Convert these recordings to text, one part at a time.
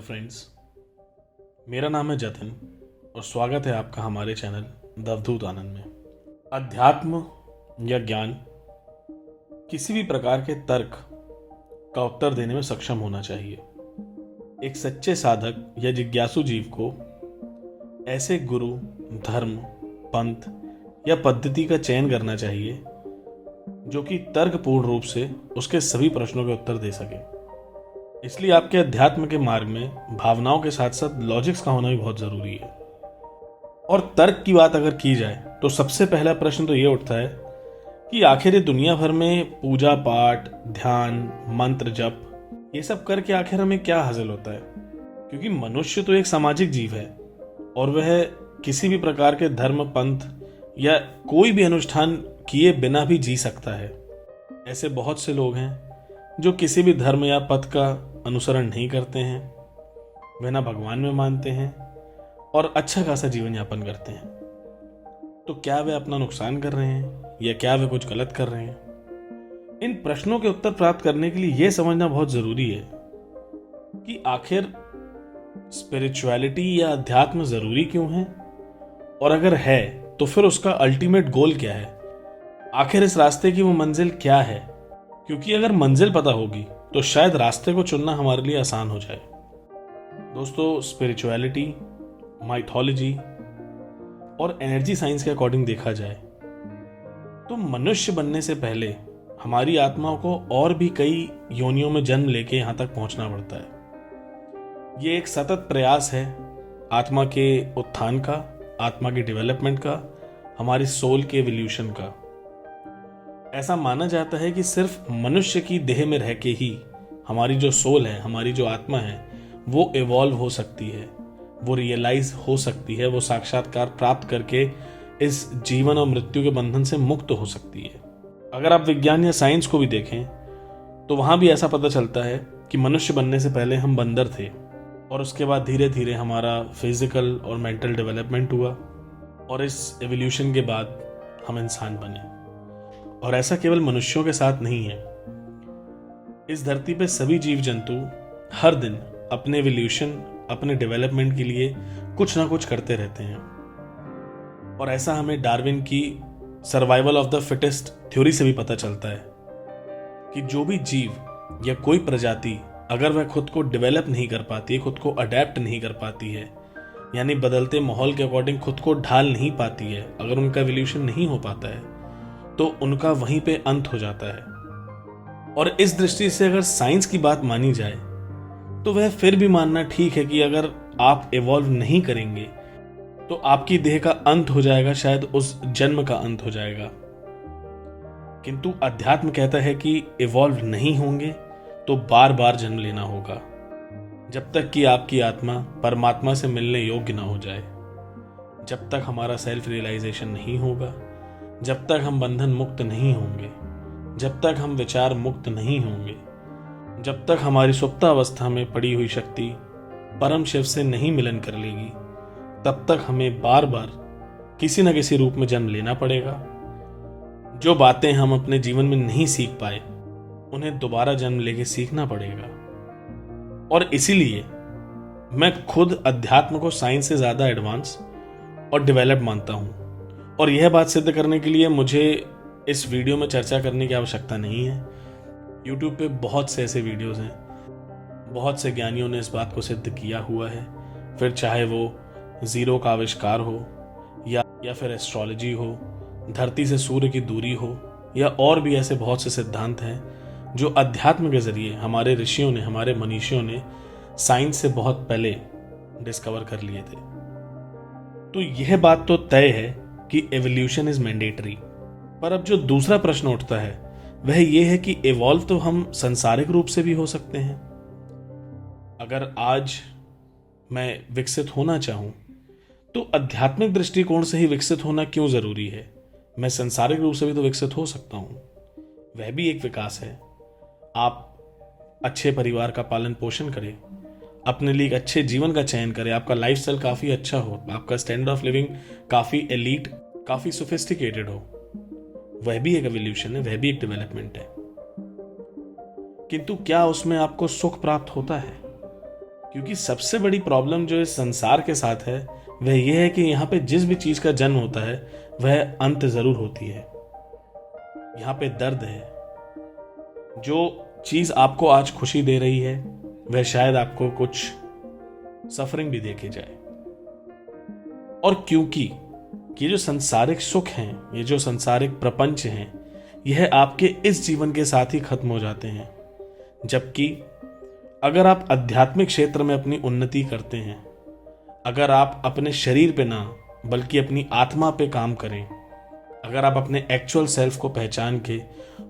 Friends, मेरा नाम है जतिन और स्वागत है आपका हमारे चैनल द अवधूत आनंद में। अध्यात्म या ज्ञान किसी भी प्रकार के तर्क का उत्तर देने में सक्षम होना चाहिए। एक सच्चे साधक या जिज्ञासु जीव को ऐसे गुरु, धर्म, पंथ या पद्धति का चयन करना चाहिए जो कि तर्कपूर्ण रूप से उसके सभी प्रश्नों के उत्तर दे सके। इसलिए आपके अध्यात्म के मार्ग में भावनाओं के साथ साथ लॉजिक्स का होना भी बहुत जरूरी है। और तर्क की बात अगर की जाए तो सबसे पहला प्रश्न तो ये उठता है कि आखिर ये दुनिया भर में पूजा पाठ, ध्यान, मंत्र जप ये सब करके आखिर हमें क्या हासिल होता है? क्योंकि मनुष्य तो एक सामाजिक जीव है और वह किसी भी प्रकार के धर्म, पंथ या कोई भी अनुष्ठान किए बिना भी जी सकता है। ऐसे बहुत से लोग हैं जो किसी भी धर्म या पथ का अनुसरण नहीं करते हैं, वे ना भगवान में मानते हैं और अच्छा खासा जीवन यापन करते हैं। तो क्या वे अपना नुकसान कर रहे हैं या क्या वे कुछ गलत कर रहे हैं? इन प्रश्नों के उत्तर प्राप्त करने के लिए यह समझना बहुत जरूरी है कि आखिर स्पिरिचुअलिटी या अध्यात्म जरूरी क्यों है, और अगर है तो फिर उसका अल्टीमेट गोल क्या है? आखिर इस रास्ते की वो मंजिल क्या है? क्योंकि अगर मंजिल पता होगी तो शायद रास्ते को चुनना हमारे लिए आसान हो जाए। दोस्तों, स्पिरिचुअलिटी, माइथोलॉजी और एनर्जी साइंस के अकॉर्डिंग देखा जाए तो मनुष्य बनने से पहले हमारी आत्माओं को और भी कई योनियों में जन्म लेके यहां तक पहुंचना पड़ता है। ये एक सतत प्रयास है आत्मा के उत्थान का, आत्मा के डेवलपमेंट का, हमारी सोल के एवोल्यूशन का। ऐसा माना जाता है कि सिर्फ मनुष्य की देह में रह के ही हमारी जो सोल है, हमारी जो आत्मा है, वो इवॉल्व हो सकती है, वो रियलाइज हो सकती है, वो साक्षात्कार प्राप्त करके इस जीवन और मृत्यु के बंधन से मुक्त हो सकती है। अगर आप विज्ञान या साइंस को भी देखें तो वहां भी ऐसा पता चलता है कि मनुष्य बनने से पहले हम बंदर थे और उसके बाद धीरे धीरे हमारा फिजिकल और मेंटल डेवलपमेंट हुआ और इस एवोल्यूशन के बाद हम इंसान बने। और ऐसा केवल मनुष्यों के साथ नहीं है, इस धरती पे सभी जीव जंतु हर दिन अपने एवोल्यूशन, अपने डेवलपमेंट के लिए कुछ ना कुछ करते रहते हैं। और ऐसा हमें डार्विन की survival of the fittest theory से भी पता चलता है कि जो भी जीव या कोई प्रजाति अगर वह खुद को डेवलप नहीं कर पाती है, खुद को अडेप्ट नहीं कर पाती है, यानी बदलते माहौल के अकॉर्डिंग खुद को ढाल नहीं पाती है, अगर उनका एवोल्यूशन नहीं हो पाता है तो उनका वहीं पे अंत हो जाता है। और इस दृष्टि से अगर साइंस की बात मानी जाए तो वह फिर भी मानना ठीक है कि अगर आप इवॉल्व नहीं करेंगे तो आपकी देह का अंत हो जाएगा, शायद उस जन्म का अंत हो जाएगा। किंतु अध्यात्म कहता है कि इवॉल्व नहीं होंगे तो बार बार जन्म लेना होगा, जब तक कि आपकी आत्मा परमात्मा से मिलने योग्य ना हो जाए, जब तक हमारा सेल्फ रियलाइजेशन नहीं होगा, जब तक हम बंधन मुक्त नहीं होंगे, जब तक हम विचार मुक्त नहीं होंगे, जब तक हमारी सुप्तावस्था में पड़ी हुई शक्ति परम शिव से नहीं मिलन कर लेगी, तब तक हमें बार बार किसी न किसी रूप में जन्म लेना पड़ेगा। जो बातें हम अपने जीवन में नहीं सीख पाए उन्हें दोबारा जन्म लेके सीखना पड़ेगा। और इसीलिए मैं खुद अध्यात्म को साइंस से ज्यादा एडवांस और डेवलप मानता हूं। और यह बात सिद्ध करने के लिए मुझे इस वीडियो में चर्चा करने की आवश्यकता नहीं है। YouTube पे बहुत से ऐसे वीडियोस हैं, बहुत से ज्ञानियों ने इस बात को सिद्ध किया हुआ है। फिर चाहे वो जीरो का आविष्कार हो या फिर एस्ट्रोलॉजी हो, धरती से सूर्य की दूरी हो, या और भी ऐसे बहुत से सिद्धांत हैं जो अध्यात्म के जरिए हमारे ऋषियों ने, हमारे मनीषियों ने साइंस से बहुत पहले डिस्कवर कर लिए थे। तो यह बात तो तय है कि एवोल्यूशन इज मैंडेटरी। पर अब जो दूसरा प्रश्न उठता है वह यह है कि इवॉल्व तो हम सांसारिक रूप से भी हो सकते हैं। अगर आज मैं विकसित होना चाहूं तो आध्यात्मिक दृष्टिकोण से ही विकसित होना क्यों जरूरी है? मैं सांसारिक रूप से भी तो विकसित हो सकता हूं, वह भी एक विकास है। आप अच्छे परिवार का पालन पोषण करें, अपने लिए एक अच्छे जीवन का चयन करें, आपका लाइफस्टाइल काफी अच्छा हो, आपका स्टैंडर्ड ऑफ लिविंग काफी एलीट, काफी सोफिस्टिकेटेड हो, वह भी एक एवोल्यूशन है, वह भी एक डेवलपमेंट है। किंतु क्या उसमें आपको सुख प्राप्त होता है? क्योंकि सबसे बड़ी प्रॉब्लम जो इस संसार के साथ है वह यह है कि यहाँ पे जिस भी चीज का जन्म होता है वह अंत जरूर होती है। यहाँ पे दर्द है। जो चीज आपको आज खुशी दे रही है वह शायद आपको कुछ सफरिंग भी देके जाए। और क्योंकि ये जो सांसारिक सुख हैं, ये जो सांसारिक प्रपंच हैं, यह आपके इस जीवन के साथ ही खत्म हो जाते हैं। जबकि अगर आप आध्यात्मिक क्षेत्र में अपनी उन्नति करते हैं, अगर आप अपने शरीर पे ना बल्कि अपनी आत्मा पे काम करें, अगर आप अपने एक्चुअल सेल्फ को पहचान के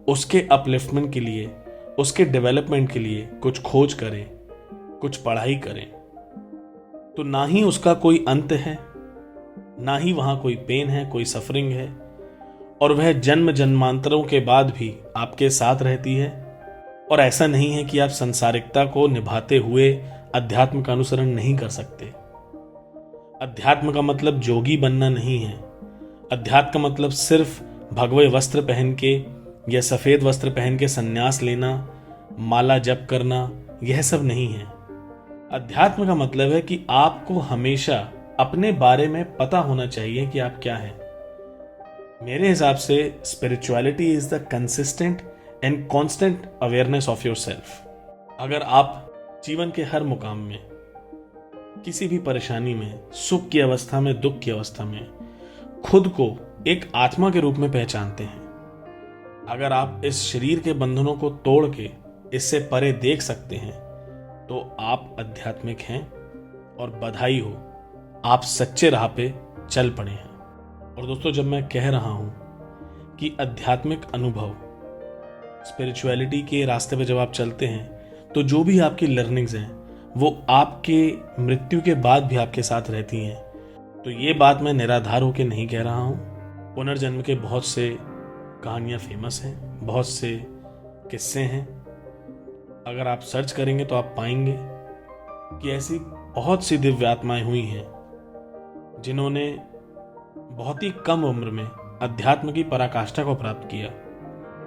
उसके अपलिफ्टमेंट के लिए, उसके डेवलपमेंट के लिए कुछ खोज करें, कुछ पढ़ाई करें, तो ना ही उसका कोई अंत है, ना ही वहां कोई पेन है, कोई सफरिंग है, और वह जन्म जन्मांतरों के बाद भी आपके साथ रहती है। और ऐसा नहीं है कि आप संसारिकता को निभाते हुए अध्यात्म का अनुसरण नहीं कर सकते। अध्यात्म का मतलब जोगी बनना नहीं है। अध्यात्म का मतलब सिर्फ भगवे वस्त्र पहन के या सफेद वस्त्र पहन के संन्यास लेना, माला जप करना, यह सब नहीं है। अध्यात्म का मतलब है कि आपको हमेशा अपने बारे में पता होना चाहिए कि आप क्या हैं। मेरे हिसाब से spirituality is the consistent and constant awareness of your self. अगर आप जीवन के हर मुकाम में, किसी भी परेशानी में, सुख की अवस्था में, दुख की अवस्था में खुद को एक आत्मा के रूप में पहचानते हैं, अगर आप इस शरीर के बंधनों को तोड़ के इससे परे देख सकते हैं, तो आप आध्यात्मिक हैं। और बधाई हो, आप सच्चे राह पे चल पड़े हैं। और दोस्तों, जब मैं कह रहा हूं कि आध्यात्मिक अनुभव, स्पिरिचुअलिटी के रास्ते पे जब आप चलते हैं, तो जो भी आपकी लर्निंग्स हैं वो आपके मृत्यु के बाद भी आपके साथ रहती हैं। तो ये बात मैं निराधार होकर नहीं कह रहा हूं। पुनर्जन्म के बहुत से कहानियां फेमस हैं, बहुत से किस्से हैं। अगर आप सर्च करेंगे तो आप पाएंगे कि ऐसी बहुत सी दिव्य आत्माएं हुई हैं जिन्होंने बहुत ही कम उम्र में अध्यात्म की पराकाष्ठा को प्राप्त किया।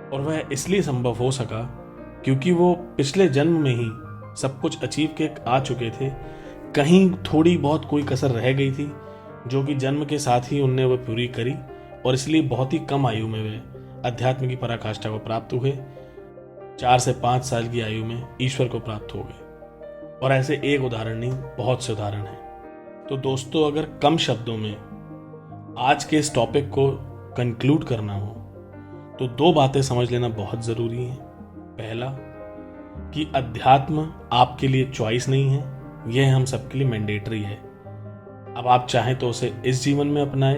और वह इसलिए संभव हो सका क्योंकि वो पिछले जन्म में ही सब कुछ अचीव के आ चुके थे। कहीं थोड़ी बहुत कोई कसर रह गई थी जो कि जन्म के साथ ही उनने वह पूरी करी, और इसलिए बहुत ही कम आयु में वे अध्यात्म की पराकाष्ठा को प्राप्त हुए। 4 से 5 साल की आयु में ईश्वर को प्राप्त हो गए। और ऐसे एक उदाहरण नहीं, बहुत से उदाहरण हैं। तो दोस्तों, अगर कम शब्दों में आज के इस टॉपिक को कंक्लूड करना हो तो 2 बातें समझ लेना बहुत जरूरी है। पहला, कि अध्यात्म आपके लिए चॉइस नहीं है, यह हम सबके लिए मैंडेटरी है। अब आप चाहें तो उसे इस जीवन में अपनाएं,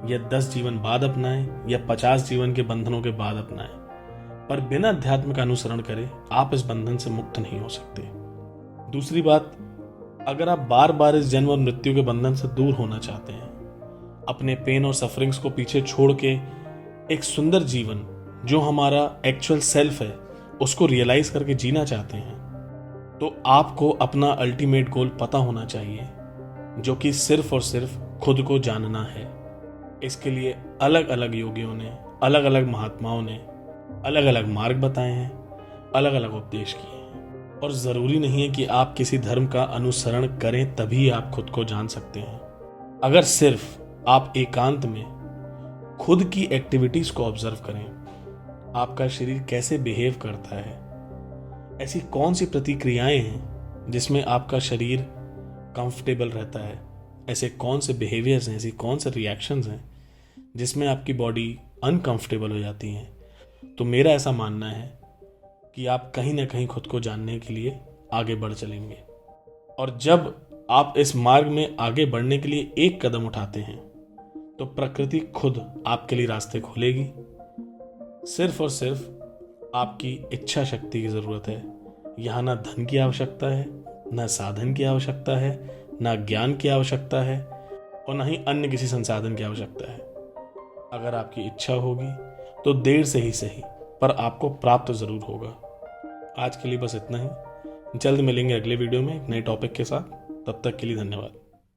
या 10 जीवन बाद अपनाएं, या 50 जीवन के बंधनों के बाद अपनाएं, पर बिना अध्यात्म का अनुसरण करे आप इस बंधन से मुक्त नहीं हो सकते। दूसरी बात, अगर आप बार बार इस जन्म और मृत्यु के बंधन से दूर होना चाहते हैं, अपने पेन और सफरिंग्स को पीछे छोड़ के एक सुंदर जीवन जो हमारा एक्चुअल सेल्फ है उसको रियलाइज करके जीना चाहते हैं, तो आपको अपना अल्टीमेट गोल पता होना चाहिए, जो कि सिर्फ और सिर्फ खुद को जानना है। इसके लिए अलग अलग योगियों ने, अलग अलग महात्माओं ने अलग अलग मार्ग बताए हैं, अलग अलग उपदेश किए हैं। और जरूरी नहीं है कि आप किसी धर्म का अनुसरण करें तभी आप खुद को जान सकते हैं। अगर सिर्फ आप एकांत में खुद की एक्टिविटीज को ऑब्जर्व करें, आपका शरीर कैसे बिहेव करता है, ऐसी कौन सी प्रतिक्रियाएं हैं जिसमें आपका शरीर कंफर्टेबल रहता है, ऐसे कौन से बिहेवियर्स हैं, ऐसी कौन से रिएक्शंस हैं जिसमें आपकी बॉडी अनकंफर्टेबल हो जाती है, तो मेरा ऐसा मानना है कि आप कहीं ना कहीं खुद को जानने के लिए आगे बढ़ चलेंगे। और जब आप इस मार्ग में आगे बढ़ने के लिए एक कदम उठाते हैं तो प्रकृति खुद आपके लिए रास्ते खोलेगी। सिर्फ और सिर्फ आपकी इच्छा शक्ति की जरूरत है। यहाँ ना धन की आवश्यकता है, ना साधन की आवश्यकता है, ना ज्ञान की आवश्यकता है, और ना ही अन्य किसी संसाधन की आवश्यकता है। अगर आपकी इच्छा होगी तो देर से ही सही, पर आपको प्राप्त जरूर होगा। आज के लिए बस इतना ही। जल्द मिलेंगे अगले वीडियो में एक नए टॉपिक के साथ। तब तक के लिए धन्यवाद।